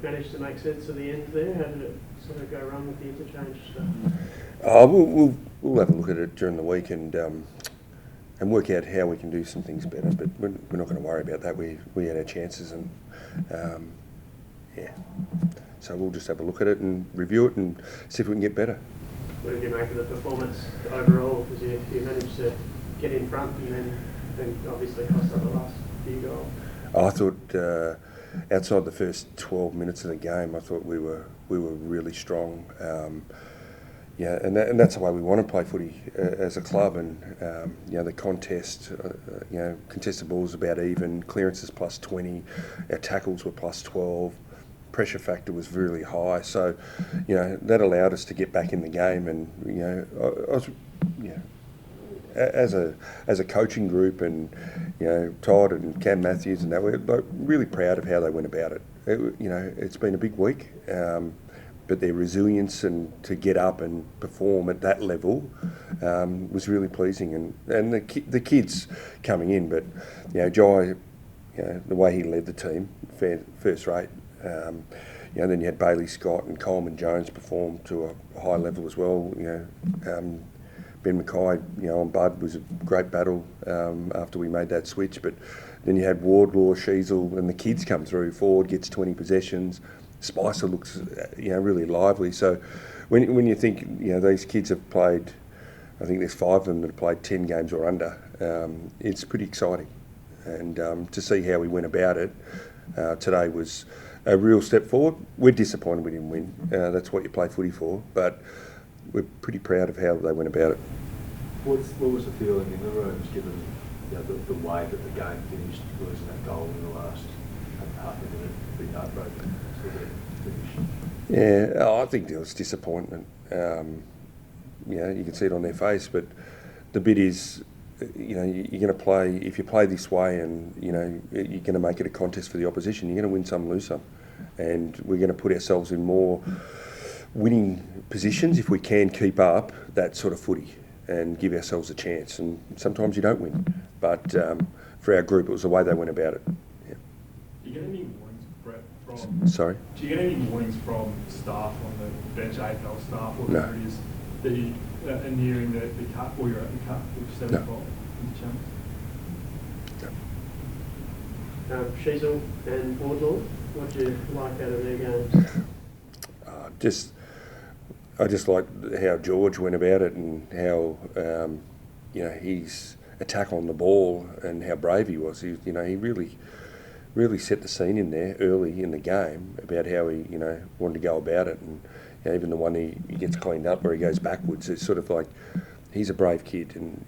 manage to make sense of the end there? How did it sort of go wrong with the interchange stuff? We'll have a look at it during the week and work out how we can do some things better. But we're not going to worry about that. We had our chances and so we'll just have a look at it and review it and see if we can get better. What did you make of the performance overall? Because you managed to get in front and then obviously cost up the last few goals. I thought outside the first 12 minutes of the game, I thought we were really strong. And that's the way we want to play footy as a club. And the contest, contested balls about even, clearances plus 20, our tackles were plus 12. Pressure factor was really high, so that allowed us to get back in the game. And I was, as a coaching group, and Todd and Cam Matthews and that, we're really proud of how they went about it. It's been a big week, but their resilience and to get up and perform at that level was really pleasing. And the kids coming in, but Jai, the way he led the team, first rate. Then you had Bailey Scott and Coleman Jones perform to a high level as well. Ben Mackay, on Bud was a great battle after we made that switch. But then you had Wardlaw, Sheasel, and the kids come through. Ford gets 20 possessions. Spicer looks, really lively. So when you think, these kids have played, I think there's 5 of them that have played 10 games or under. It's pretty exciting, and to see how we went about it today was a real step forward. We're disappointed we didn't win. That's what you play footy for, but we're pretty proud of how they went about it. What was the feeling in the rooms, given the way that the game finished, losing that goal in the last half a minute, being heartbroken sort of finish? Yeah, I think there was disappointment. You can see it on their face, but the bit is, you're going to play, if you play this way and, you're going to make it a contest for the opposition, you're going to win some, lose some. And we're going to put ourselves in more winning positions if we can keep up that sort of footy and give ourselves a chance. And sometimes you don't win. But for our group, it was the way they went about it. Yeah. Do you get any warnings, Brett, from... Sorry? Do you get any warnings from staff on the bench, AFL staff, or whatever it is, that you are nearing the cut, or you're at the cut with 75 in the channels? Sheasel and Wardlaw, what do you like out of their games? I just like how George went about it and how his attack on the ball and how brave he was. He really set the scene in there early in the game about how he wanted to go about it, and even the one he gets cleaned up where he goes backwards. It's sort of like he's a brave kid, and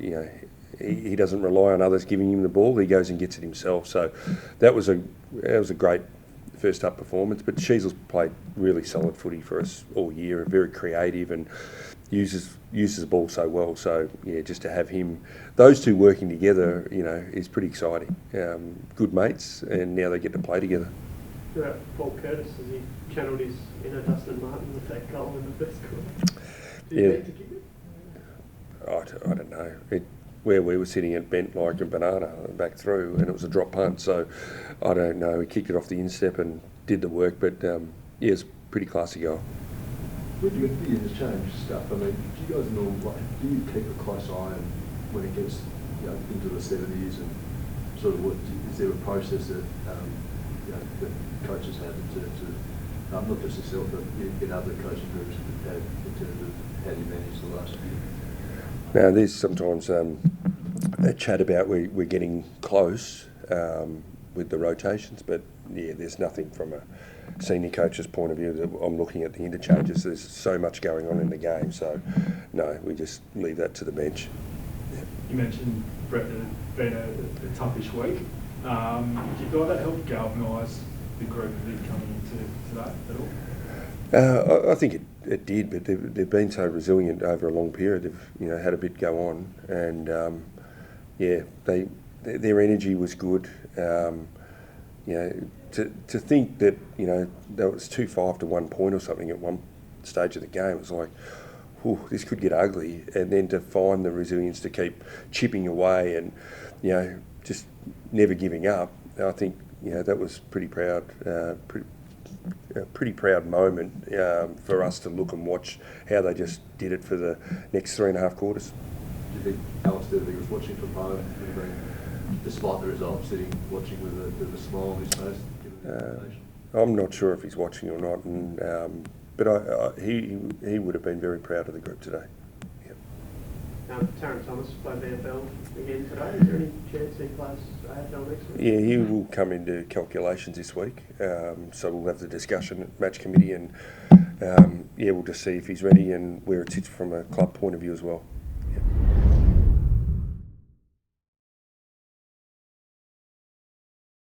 he doesn't rely on others giving him the ball. He goes and gets it himself. So that was a great first up performance. But Sheasel's played really solid footy for us all year, very creative and uses the ball so well. So just to have him, those two working together, is pretty exciting. Good mates, and now they get to play together. Paul Curtis, has he channeled his inner Dustin Martin with that goal in the first quarter? Did Yeah. he need to kick it? I don't know. Where we were sitting, it bent like a banana back through, and it was a drop punt. So I don't know. He kicked it off the instep and did the work, but it's a pretty classy goal. When you get the interchange stuff, do you guys know, do you keep a close eye on when it gets into the 70s, and sort of is there a process that that coaches have in terms of not just yourself, but in other coaching groups have in terms of how do you manage the last year? Now, there's sometimes a chat about we're getting close with the rotations, but there's nothing from a senior coach's point of view that I'm looking at the interchanges. There's so much going on in the game, so no, we just leave that to the bench. Yeah. You mentioned, Brett, that it's been a toughish week. Do you feel that helped galvanise the group a bit coming into that at all? I think it did, but they've been so resilient over a long period. They've had a bit go on, and their energy was good. To think that that was 2-5 to 1 point or something at one stage of the game, it was like, this could get ugly. And then to find the resilience to keep chipping away and just never giving up, I think that was pretty proud. a pretty proud moment for us to look and watch how they just did it for the next 3.5 quarters. Do you think Alistair, he was watching from home, would have been, despite the result, sitting watching with a bit of a smile on his face, given the invitation? I'm not sure if he's watching or not, but he would have been very proud of the group today. Tarrant Thomas played VFL again today. Is there any chance he plays AFL next week? Yeah, he will come into calculations this week, so we'll have the discussion at match committee, and we'll just see if he's ready and where it sits from a club point of view as well.